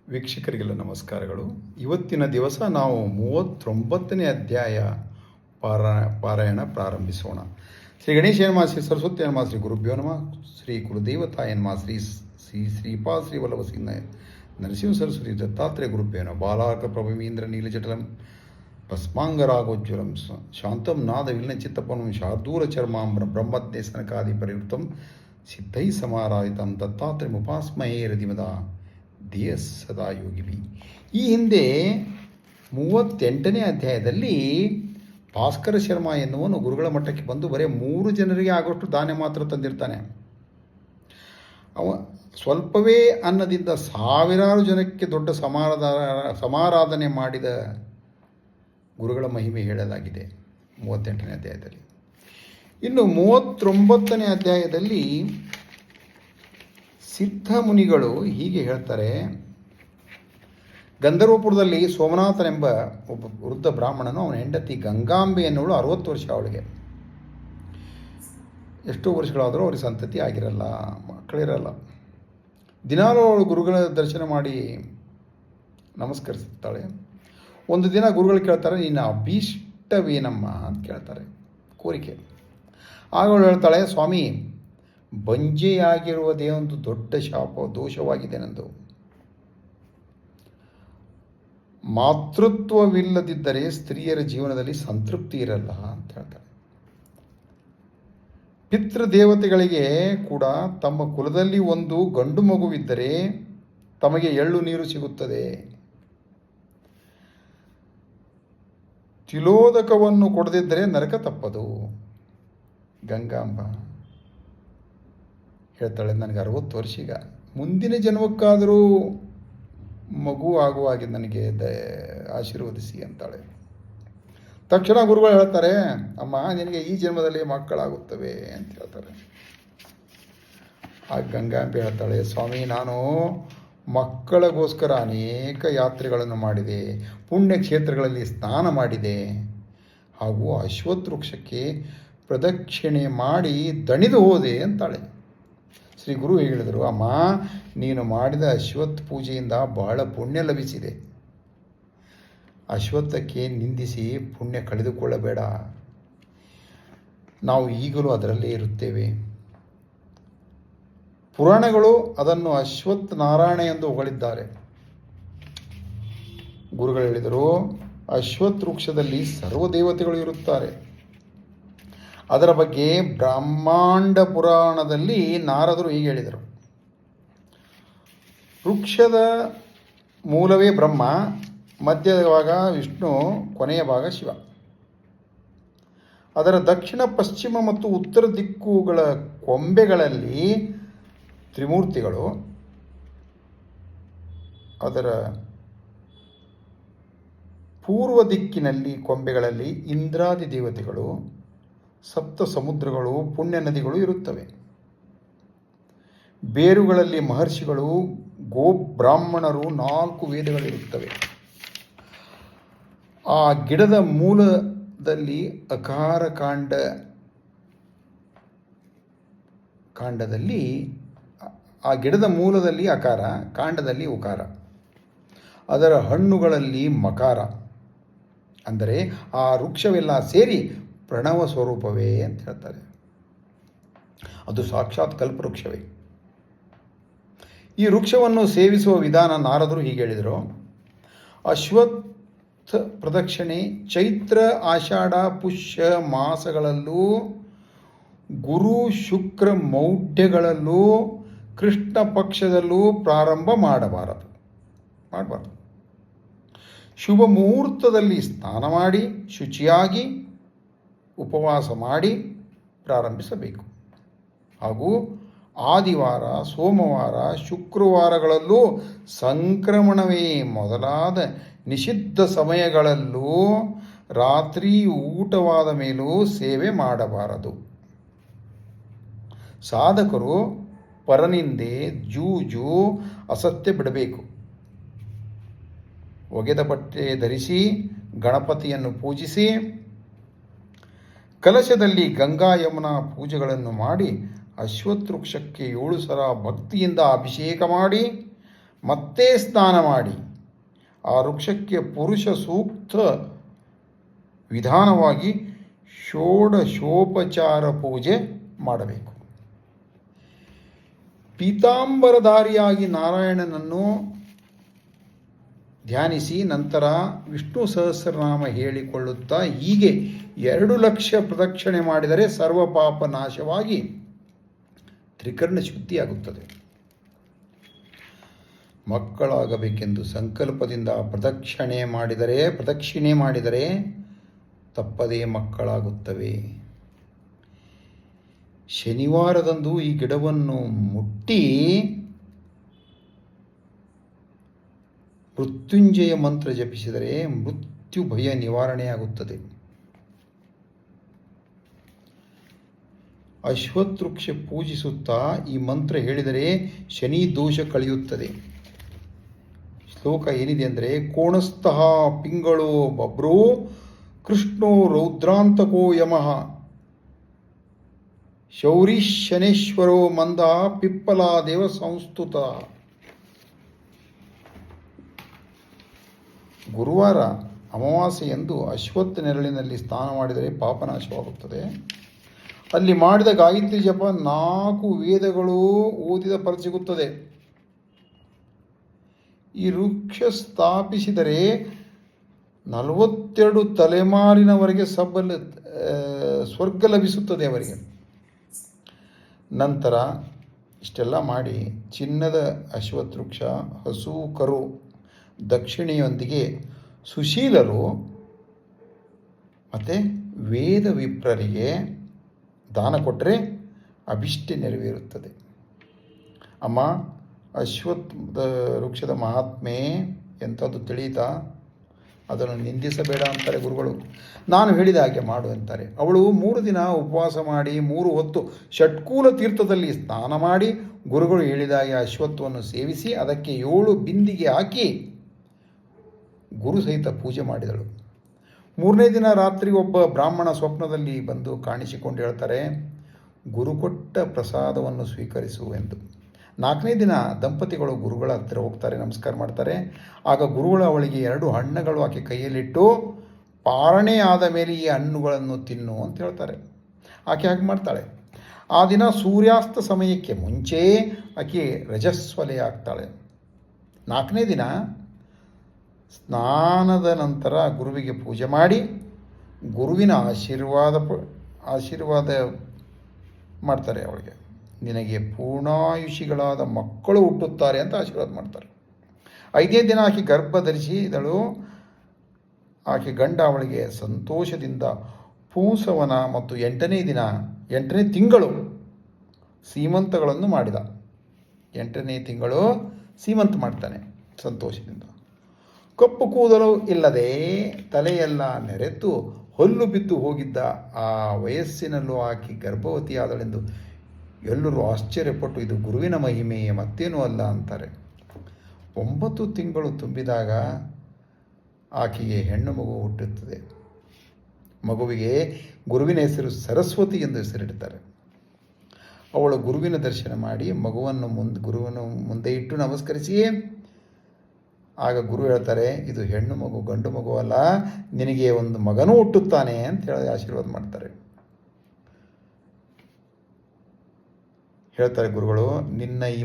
ವೀಕ್ಷಕರಿಗೆಲ್ಲ ನಮಸ್ಕಾರಗಳು. ಇವತ್ತಿನ ದಿವಸ ನಾವು 39ನೇ ಅಧ್ಯಾಯ ಪಾರಾಯಣ ಪ್ರಾರಂಭಿಸೋಣ. ಶ್ರೀ ಗಣೇಶ ನಮಃ, ಶ್ರೀ ಸರಸ್ವತಿ ನಮಃ, ಶ್ರೀ ಗುರುಭ್ಯೋ ನಮಃ, ಶ್ರೀ ಕುಲದೇವತಾಯ ನಮಃ, ಶ್ರೀ ಶ್ರೀಪಾ ಶ್ರೀ ವಲ್ಲಭ ಸಿಂಹ ನರಸಿಂಹ ಸರಸ್ವತಿ ದತ್ತಾತ್ರೇಯ ಗುರುಭ್ಯೋ ನಮಃ. ಬಾಲಾರ್ಕ ಪ್ರಭಮೀಂದ್ರ ನೀಲಜಟಲಂ ಭಸ್ಮಾಂಗರಾಗೋಜ್ವಲಂ ಶಾಂತಂ ನಾದ ವಿಲನಚಿತ್ತಪನಂ ಶಾರ್ದೂಲ ಚರ್ಮಾಂಬರ ಬ್ರಹ್ಮಜ್ಞೇಸನಕಾದಿ ಪರಿವೃತ್ತಂ ಸಿದ್ಧೈ ಸಮಾರಾಯಿತಂ ದತ್ತಾತ್ರೇಯ ಉಪಾಸ್ಮಹೇ ರದಿಮದ ಧ್ಯೇಯ ಸದಾ ಯೋಗಿವಿ. ಈ ಹಿಂದೆ 38ನೇ ಅಧ್ಯಾಯದಲ್ಲಿ ಭಾಸ್ಕರ ಶರ್ಮ ಎನ್ನುವನು ಗುರುಗಳ ಮಟ್ಟಕ್ಕೆ ಬಂದು ಬರೀ 3 ಜನರಿಗೆ ಆಗೋಷ್ಟು ದಾನ ಮಾತ್ರ ತಂದಿರ್ತಾನೆ. ಅವ ಸ್ವಲ್ಪವೇ ಅನ್ನದಿಂದ ಸಾವಿರಾರು ಜನಕ್ಕೆ ದೊಡ್ಡ ಸಮಾರಾಧನೆ ಮಾಡಿದ ಗುರುಗಳ ಮಹಿಮೆ ಹೇಳಲಾಗಿದೆ 38ನೇ ಅಧ್ಯಾಯದಲ್ಲಿ. ಇನ್ನು 39ನೇ ಅಧ್ಯಾಯದಲ್ಲಿ ಸಿದ್ಧ ಮುನಿಗಳು ಹೀಗೆ ಹೇಳ್ತಾರೆ. ಗಂಧರ್ವಪುರದಲ್ಲಿ ಸೋಮನಾಥನೆಂಬ ಒಬ್ಬ ವೃದ್ಧ ಬ್ರಾಹ್ಮಣನು, ಅವನ ಹೆಂಡತಿ ಗಂಗಾಂಬೆ ಎನ್ನುವಳು 60 ವರ್ಷ. ಅವಳಿಗೆ ಎಷ್ಟೋ ವರ್ಷಗಳಾದರೂ ಅವ್ರಿಗೆ ಸಂತತಿ ಆಗಿರಲ್ಲ, ಮಕ್ಕಳಿರಲ್ಲ. ದಿನಾಲೂ ಅವಳು ಗುರುಗಳ ದರ್ಶನ ಮಾಡಿ ನಮಸ್ಕರಿಸುತ್ತಾಳೆ. ಒಂದು ದಿನ ಗುರುಗಳು ಕೇಳ್ತಾರೆ, ನಿನ್ನ ಅಭೀಷ್ಟವೇನಮ್ಮ ಅಂತ ಕೇಳ್ತಾರೆ, ಕೋರಿಕೆ. ಆಗ ಅವಳು ಹೇಳ್ತಾಳೆ, ಸ್ವಾಮಿ, ಬಂಜೆಯಾಗಿರುವುದೇ ಒಂದು ದೊಡ್ಡ ದೋಷವಾಗಿದೆ ನಂದು. ಮಾತೃತ್ವವಿಲ್ಲದಿದ್ದರೆ ಸ್ತ್ರೀಯರ ಜೀವನದಲ್ಲಿ ಸಂತೃಪ್ತಿ ಇರಲ್ಲ ಅಂತ ಹೇಳ್ತಾರೆ. ಪಿತೃದೇವತೆಗಳಿಗೆ ಕೂಡ ತಮ್ಮ ಕುಲದಲ್ಲಿ ಒಂದು ಗಂಡು ಮಗುವಿದ್ದರೆ ತಮಗೆ ಎಳ್ಳು ನೀರು ಸಿಗುತ್ತದೆ. ತಿಲೋದಕವನ್ನು ಕೊಡದಿದ್ದರೆ ನರಕ ತಪ್ಪದು. ಗಂಗಾಂಬ ಹೇಳ್ತಾಳೆ, ನನಗೆ 60 ವರ್ಷ, ಈಗ ಮುಂದಿನ ಜನ್ಮಕ್ಕಾದರೂ ಮಗು ಆಗುವಾಗೆ ನನಗೆ ಆಶೀರ್ವದಿಸಿ ಅಂತಾಳೆ. ತಕ್ಷಣ ಗುರುಗಳು ಹೇಳ್ತಾರೆ, ಅಮ್ಮ, ನಿನಗೆ ಈ ಜನ್ಮದಲ್ಲಿ ಮಕ್ಕಳಾಗುತ್ತವೆ ಅಂತ ಹೇಳ್ತಾರೆ. ಆ ಗಂಗಾಂಬೆ ಹೇಳ್ತಾಳೆ, ಸ್ವಾಮಿ, ನಾನು ಮಕ್ಕಳಿಗೋಸ್ಕರ ಅನೇಕ ಯಾತ್ರೆಗಳನ್ನು ಮಾಡಿದೆ, ಪುಣ್ಯಕ್ಷೇತ್ರಗಳಲ್ಲಿ ಸ್ನಾನ ಮಾಡಿದೆ, ಹಾಗೂ ಅಶ್ವತ್ಥ ವೃಕ್ಷಕ್ಕೆ ಪ್ರದಕ್ಷಿಣೆ ಮಾಡಿ ದಣಿದು ಹೋದೆ ಅಂತಾಳೆ. ಶ್ರೀ ಗುರು ಹೇಳಿದರು, ಅಮ್ಮ, ನೀನು ಮಾಡಿದ ಅಶ್ವತ್ಥ ಪೂಜೆಯಿಂದ ಬಹಳ ಪುಣ್ಯ ಲಭಿಸಿದೆ. ಅಶ್ವತ್ಥಕ್ಕೆ ನಿಂದಿಸಿ ಪುಣ್ಯ ಕಳೆದುಕೊಳ್ಳಬೇಡ. ನಾವು ಈಗಲೂ ಅದರಲ್ಲೇ ಇರುತ್ತೇವೆ. ಪುರಾಣಗಳು ಅದನ್ನು ಅಶ್ವತ್ಥ ನಾರಾಯಣ ಎಂದು ಹೊಗಳಿದ್ದಾರೆ. ಗುರುಗಳು ಹೇಳಿದರು, ಅಶ್ವತ್ಥ ವೃಕ್ಷದಲ್ಲಿ ಸರ್ವದೇವತೆಗಳು ಇರುತ್ತಾರೆ. ಅದರ ಬಗ್ಗೆ ಬ್ರಹ್ಮಾಂಡ ಪುರಾಣದಲ್ಲಿ ನಾರದರು ಹೀಗೆ ಹೇಳಿದರು, ವೃಕ್ಷದ ಮೂಲವೇ ಬ್ರಹ್ಮ, ಮಧ್ಯದ ಭಾಗ ವಿಷ್ಣು, ಕೊನೆಯ ಭಾಗ ಶಿವ. ಅದರ ದಕ್ಷಿಣ, ಪಶ್ಚಿಮ ಮತ್ತು ಉತ್ತರ ದಿಕ್ಕುಗಳ ಕೊಂಬೆಗಳಲ್ಲಿ ತ್ರಿಮೂರ್ತಿಗಳು, ಅದರ ಪೂರ್ವ ದಿಕ್ಕಿನಲ್ಲಿ ಕೊಂಬೆಗಳಲ್ಲಿ ಇಂದ್ರಾದಿ ದೇವತೆಗಳು, ಸಪ್ತ ಸಮುದ್ರಗಳು, ಪುಣ್ಯ ನದಿಗಳು ಇರುತ್ತವೆ. ಬೇರುಗಳಲ್ಲಿ ಮಹರ್ಷಿಗಳು, ಗೋಬ್ರಾಹ್ಮಣರು, 4 ವೇದಗಳಿರುತ್ತವೆ. ಆ ಗಿಡದ ಮೂಲದಲ್ಲಿ ಅಕಾರ ಕಾಂಡದಲ್ಲಿ ಆ ಗಿಡದ ಮೂಲದಲ್ಲಿ ಅಕಾರ, ಕಾಂಡದಲ್ಲಿ ಉಕಾರ, ಅದರ ಹಣ್ಣುಗಳಲ್ಲಿ ಮಕಾರ. ಅಂದರೆ ಆ ವೃಕ್ಷವೆಲ್ಲ ಸೇರಿ ಪ್ರಣವ ಸ್ವರೂಪವೇ ಅಂತ ಹೇಳ್ತಾರೆ. ಅದು ಸಾಕ್ಷಾತ್ ಕಲ್ಪವೃಕ್ಷವೇ. ಈ ವೃಕ್ಷವನ್ನು ಸೇವಿಸುವ ವಿಧಾನ ನಾರದರು ಹೀಗೆ ಹೇಳಿದರು. ಅಶ್ವತ್ಥ ಪ್ರದಕ್ಷಿಣೆ ಚೈತ್ರ, ಆಷಾಢ, ಪುಷ್ಯ ಮಾಸಗಳಲ್ಲೂ, ಗುರು ಶುಕ್ರ ಮೌಢ್ಯಗಳಲ್ಲೂ, ಕೃಷ್ಣ ಪಕ್ಷದಲ್ಲೂ ಪ್ರಾರಂಭ ಮಾಡಬಾರದು. ಶುಭ ಮುಹೂರ್ತದಲ್ಲಿ ಸ್ನಾನ ಮಾಡಿ ಶುಚಿಯಾಗಿ ಉಪವಾಸ ಮಾಡಿ ಪ್ರಾರಂಭಿಸಬೇಕು. ಹಾಗೂ ಆದಿವಾರ, ಸೋಮವಾರ, ಶುಕ್ರವಾರಗಳಲ್ಲೂ, ಸಂಕ್ರಮಣವೇ ಮೊದಲಾದ ನಿಷಿದ್ಧ ಸಮಯಗಳಲ್ಲೂ, ರಾತ್ರಿ ಊಟವಾದ ಮೇಲೂ ಸೇವೆ ಮಾಡಬಾರದು. ಸಾಧಕರು ಪರನಿಂದೆ, ಜೂಜು, ಅಸತ್ಯ ಬಿಡಬೇಕು. ಒಗೆದ ಬಟ್ಟೆ ಧರಿಸಿ ಗಣಪತಿಯನ್ನು ಪೂಜಿಸಿ, ಕಲಶದಲ್ಲಿ ಗಂಗಾ ಯಮುನಾ ಪೂಜೆಗಳನ್ನು ಮಾಡಿ, ಅಶ್ವತ್ಥ ವೃಕ್ಷಕ್ಕೆ 7 ಸಲ ಭಕ್ತಿಯಿಂದ ಅಭಿಷೇಕ ಮಾಡಿ, ಮತ್ತೆ ಸ್ನಾನ ಮಾಡಿ ಆ ವೃಕ್ಷಕ್ಕೆ ಪುರುಷ ಸೂಕ್ತ ವಿಧಾನವಾಗಿ ಷೋಡಶೋಪಚಾರ ಪೂಜೆ ಮಾಡಬೇಕು. ಪೀತಾಂಬರಧಾರಿಯಾಗಿ ನಾರಾಯಣನನ್ನು ಧ್ಯಾನಿಸಿ ನಂತರ ವಿಷ್ಣು ಸಹಸ್ರನಾಮ ಹೇಳಿಕೊಳ್ಳುತ್ತಾ ಹೀಗೆ 2,00,000 ಪ್ರದಕ್ಷಿಣೆ ಮಾಡಿದರೆ ಸರ್ವ ಪಾಪ ನಾಶವಾಗಿ ತ್ರಿಕರ್ಣ ಶುದ್ಧಿಯಾಗುತ್ತದೆ. ಮಕ್ಕಳಾಗಬೇಕೆಂದು ಸಂಕಲ್ಪದಿಂದ ಪ್ರದಕ್ಷಿಣೆ ಮಾಡಿದರೆ ತಪ್ಪದೇ ಮಕ್ಕಳಾಗುತ್ತವೆ. ಶನಿವಾರದಂದು ಈ ಗಿಡವನ್ನು ಮುಟ್ಟಿ ಮೃತ್ಯುಂಜಯ ಮಂತ್ರ ಜಪಿಸಿದರೆ ಮೃತ್ಯು ಭಯ ನಿವಾರಣೆಯಾಗುತ್ತದೆ. ಅಶ್ವತ್ಥವೃಕ್ಷ ಪೂಜಿಸುತ್ತಾ ಈ ಮಂತ್ರ ಹೇಳಿದರೆ ಶನಿ ದೋಷ ಕಳೆಯುತ್ತದೆ. ಶ್ಲೋಕ ಏನಿದೆ ಅಂದರೆ, ಕೋಣಸ್ಥಃ ಪಿಂಗಳೋ ಬಭ್ರೋ ಕೃಷ್ಣೋ ರೌದ್ರಾಂತಕೋ ಯಮಃ ಶೌರಿ ಶನೇಶ್ವರೋ ಮಂದ ಪಿಪ್ಪಲಾದೇವ ಸಂಸ್ತುತ. ಗುರುವಾರ ಅಮಾವಾಸ್ಯೆಯಂದು ಅಶ್ವತ್ಥ ನೆರಳಿನಲ್ಲಿ ಸ್ನಾನ ಮಾಡಿದರೆ ಪಾಪನಾಶವಾಗುತ್ತದೆ. ಅಲ್ಲಿ ಮಾಡಿದ ಗಾಯತ್ರಿ ಜಪ 4 ವೇದಗಳು ಓದಿದ ಫಲ ಸಿಗುತ್ತದೆ. ಈ ವೃಕ್ಷ ಸ್ಥಾಪಿಸಿದರೆ 42 ತಲೆಮಾರಿನವರೆಗೆ ಸ್ವರ್ಗ ಲಭಿಸುತ್ತದೆ ಅವರಿಗೆ. ನಂತರ ಇಷ್ಟೆಲ್ಲ ಮಾಡಿ ಚಿನ್ನದ ಅಶ್ವತ್ಥವೃಕ್ಷ, ಹಸು, ಕರು, ದಕ್ಷಿಣೆಯೊಂದಿಗೆ ಸುಶೀಲರು ಮತ್ತು ವೇದ ವಿಪ್ರರಿಗೆ ದಾನ ಕೊಟ್ಟರೆ ಅಭಿಷ್ಟೆ ನೆರವೇರುತ್ತದೆ. ಅಮ್ಮ, ಅಶ್ವತ್ಥ ವೃಕ್ಷದ ಮಹಾತ್ಮೆ ಎಂಥದ್ದು ತಿಳಿಯಿತಾ? ಅದನ್ನು ನಿಂದಿಸಬೇಡ ಅಂತಾರೆ ಗುರುಗಳು. ನಾನು ಹೇಳಿದ ಹಾಗೆ ಮಾಡು ಅಂತಾರೆ. ಅವಳು 3 ದಿನ ಉಪವಾಸ ಮಾಡಿ 3 ಹೊತ್ತು ಷಟ್ಕೂಲ ತೀರ್ಥದಲ್ಲಿ ಸ್ನಾನ ಮಾಡಿ ಗುರುಗಳು ಹೇಳಿದಾಗೆ ಅಶ್ವತ್ಥವನ್ನು ಸೇವಿಸಿ ಅದಕ್ಕೆ 7 ಬಿಂದಿಗೆ ಹಾಕಿ ಗುರು ಸಹಿತ ಪೂಜೆ ಮಾಡಿದಳು. 3ನೇ ದಿನ ರಾತ್ರಿ ಒಬ್ಬ ಬ್ರಾಹ್ಮಣ ಸ್ವಪ್ನದಲ್ಲಿ ಬಂದು ಕಾಣಿಸಿಕೊಂಡು ಹೇಳ್ತಾರೆ, ಗುರು ಕೊಟ್ಟ ಪ್ರಸಾದವನ್ನು ಸ್ವೀಕರಿಸು ಎಂದು. 4ನೇ ದಿನ ದಂಪತಿಗಳು ಗುರುಗಳ ಹತ್ತಿರ ಹೋಗ್ತಾರೆ, ನಮಸ್ಕಾರ ಮಾಡ್ತಾರೆ. ಆಗ ಗುರುಗಳು ಅವಳಿಗೆ 2 ಹಣ್ಣುಗಳು ಆಕೆ ಕೈಯಲ್ಲಿಟ್ಟು ಪಾರಣೆ ಆದ ಮೇಲೆ ಈ ಹಣ್ಣುಗಳನ್ನು ತಿನ್ನು ಅಂತ ಹೇಳ್ತಾರೆ. ಆಕೆ ಹಾಗೆ ಮಾಡ್ತಾಳೆ. ಆ ದಿನ ಸೂರ್ಯಾಸ್ತ ಸಮಯಕ್ಕೆ ಮುಂಚೆ ಆಕೆ ರಜಸ್ವಲೆ ಆಗ್ತಾಳೆ. 4ನೇ ದಿನ ಸ್ನಾನದ ನಂತರ ಗುರುವಿಗೆ ಪೂಜೆ ಮಾಡಿ ಗುರುವಿನ ಆಶೀರ್ವಾದ ಮಾಡ್ತಾರೆ. ಅವಳಿಗೆ ನಿನಗೆ ಪೂರ್ಣಾಯುಷಿಗಳಾದ ಮಕ್ಕಳು ಹುಟ್ಟುತ್ತಾರೆ ಅಂತ ಆಶೀರ್ವಾದ ಮಾಡ್ತಾರೆ. 5ನೇ ದಿನ ಆಕೆ ಗರ್ಭ ಧರಿಸಿದಳು. ಆಕೆ ಗಂಡ ಅವಳಿಗೆ ಸಂತೋಷದಿಂದ ಪೂಂಸವನ ಮತ್ತು 8ನೇ ತಿಂಗಳು ಸೀಮಂತಗಳನ್ನು ಮಾಡಿದ. 8ನೇ ತಿಂಗಳು ಸೀಮಂತ ಮಾಡ್ತಾನೆ ಸಂತೋಷದಿಂದ. ಕಪ್ಪು ಕೂದಲು ಇಲ್ಲದೆ ತಲೆಯೆಲ್ಲ ನೆರೆತು ಹೊಲ್ಲು ಬಿದ್ದು ಹೋಗಿದ್ದ ಆ ವಯಸ್ಸಿನಲ್ಲೂ ಆಕೆ ಗರ್ಭವತಿಯಾದಳೆಂದು ಎಲ್ಲರೂ ಆಶ್ಚರ್ಯಪಟ್ಟು ಇದು ಗುರುವಿನ ಮಹಿಮೆ ಮತ್ತೇನೂ ಅಲ್ಲ ಅಂತಾರೆ. 9 ತಿಂಗಳು ತುಂಬಿದಾಗ ಆಕೆಗೆ ಹೆಣ್ಣು ಮಗು ಹುಟ್ಟುತ್ತದೆ. ಮಗುವಿಗೆ ಗುರುವಿನ ಹೆಸರು ಸರಸ್ವತಿ ಎಂದು ಹೆಸರಿಡ್ತಾರೆ. ಅವಳು ಗುರುವಿನ ದರ್ಶನ ಮಾಡಿ ಗುರುವಿನ ಮುಂದೆ ಇಟ್ಟು ನಮಸ್ಕರಿಸಿ ಆಗ ಗುರು ಹೇಳ್ತಾರೆ, ಇದು ಹೆಣ್ಣು ಮಗು ಗಂಡು ಮಗು ಅಲ್ಲ, ನಿನಗೆ ಒಂದು ಮಗನೂ ಹುಟ್ಟುತ್ತಾನೆ ಅಂತ ಹೇಳಿ ಆಶೀರ್ವಾದ ಮಾಡ್ತಾರೆ. ಹೇಳ್ತಾರೆ ಗುರುಗಳು, ನಿನ್ನ ಈ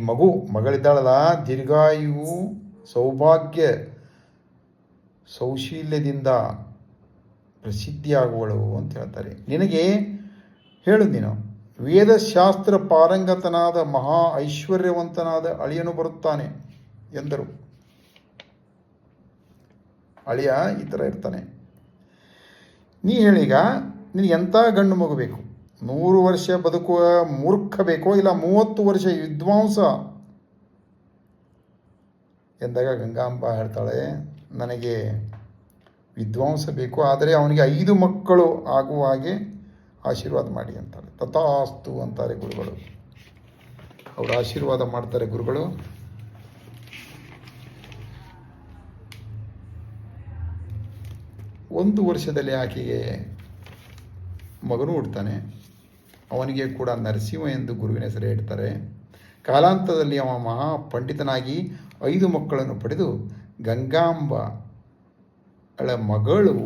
ಮಗಳಿದ್ದಾಳಲ್ಲ ದೀರ್ಘಾಯು ಸೌಭಾಗ್ಯ ಸೌಶೀಲ್ಯದಿಂದ ಪ್ರಸಿದ್ಧಿಯಾಗುವಳು ಅಂತ ಹೇಳ್ತಾರೆ. ನಿನಗೆ ಹೇಳು, ನೀನು ವೇದಶಾಸ್ತ್ರ ಪಾರಂಗತನಾದ ಮಹಾ ಐಶ್ವರ್ಯವಂತನಾದ ಅಳಿಯನು ಬರುತ್ತಾನೆ ಎಂದರು. ಅಳಿಯ ಈ ಥರ ಇರ್ತಾನೆ. ನೀ ಹೇಳೀಗ ನಿನಗೆ ಎಂಥ ಗಂಡು ಮಗು ಬೇಕು? 100 ವರ್ಷ ಬದುಕುವ ಮೂರ್ಖ ಬೇಕೋ ಇಲ್ಲ 30 ವರ್ಷ ವಿದ್ವಾಂಸ ಎಂದಾಗ ಗಂಗಾಂಬ ಹೇಳ್ತಾಳೆ, ನನಗೆ ವಿದ್ವಾಂಸ ಬೇಕು, ಆದರೆ ಅವನಿಗೆ 5 ಮಕ್ಕಳು ಆಗುವ ಹಾಗೆ ಆಶೀರ್ವಾದ ಮಾಡಿ ಅಂತಾಳೆ. ತಥಾಸ್ತು ಅಂತಾರೆ ಗುರುಗಳು. ಅವರು ಆಶೀರ್ವಾದ ಮಾಡ್ತಾರೆ ಗುರುಗಳು. ಒಂದು ವರ್ಷದಲ್ಲಿ ಆಕೆಗೆ ಮಗನೂ ಹುಡ್ತಾನೆ. ಅವನಿಗೆ ಕೂಡ ನರಸಿಂಹ ಎಂದು ಗುರುವಿನ ಹೆಸರೇ ಇಡ್ತಾರೆ. ಕಾಲಾಂತರದಲ್ಲಿ ಅವ ಮಹಾ ಪಂಡಿತನಾಗಿ 5 ಮಕ್ಕಳನ್ನು ಪಡೆದು ಗಂಗಾಂಬಳ ಮಗಳು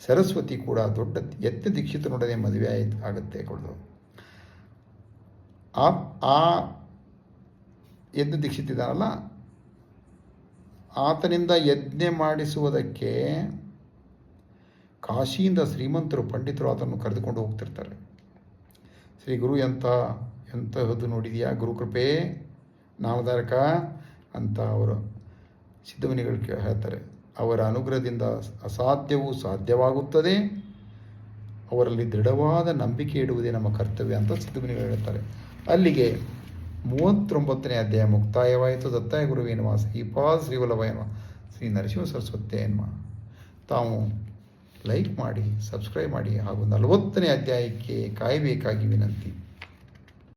ಸರಸ್ವತಿ ಕೂಡ ದೊಡ್ಡ ಯತ್ನ ದೀಕ್ಷಿತನೊಡನೆ ಮದುವೆ ಆಗುತ್ತೆ ಕೊಡೋದು. ಆ ಯಜ್ಞ ದೀಕ್ಷಿತಿದ್ದಾನಲ್ಲ, ಆತನಿಂದ ಯಜ್ಞ ಮಾಡಿಸುವುದಕ್ಕೆ ಕಾಶಿಯಿಂದ ಶ್ರೀಮಂತರು ಪಂಡಿತರು ಆತನನ್ನು ಕರೆದುಕೊಂಡು ಹೋಗ್ತಿರ್ತಾರೆ. ಶ್ರೀ ಗುರು ಎಂತಹದ್ದು ನೋಡಿದೆಯಾ ಗುರುಕೃಪೆ ನಾಮಧಾರಕ ಅಂತ ಅವರು ಸಿದ್ಧಮುನಿಗಳು ಹೇಳ್ತಾರೆ. ಅವರ ಅನುಗ್ರಹದಿಂದ ಅಸಾಧ್ಯವೂ ಸಾಧ್ಯವಾಗುತ್ತದೆ, ಅವರಲ್ಲಿ ದೃಢವಾದ ನಂಬಿಕೆ ಇಡುವುದೇ ನಮ್ಮ ಕರ್ತವ್ಯ ಅಂತ ಸಿದ್ಧಮುನಿಗಳು ಹೇಳ್ತಾರೆ. ಅಲ್ಲಿಗೆ 39ನೇ ಅಧ್ಯಾಯ ಮುಕ್ತಾಯವಾಯಿತು. ದತ್ತಾಯ ಗುರುವೇ ನಮಃ, ಶ್ರೀಪಾದ ಶ್ರೀವಲ್ಲಭಾಯ ನಮಃ, ಶ್ರೀ ನರಸಿಂಹ ಸರಸ್ವತಿಯೇ ನಮಃ. ತಾವು ಲೈಕ್ ಮಾಡಿ, ಸಬ್ಸ್ಕ್ರೈಬ್ ಮಾಡಿ ಹಾಗೂ 40ನೇ ಅಧ್ಯಾಯಕ್ಕೆ ಕಾಯಬೇಕಾಗಿ ವಿನಂತಿ.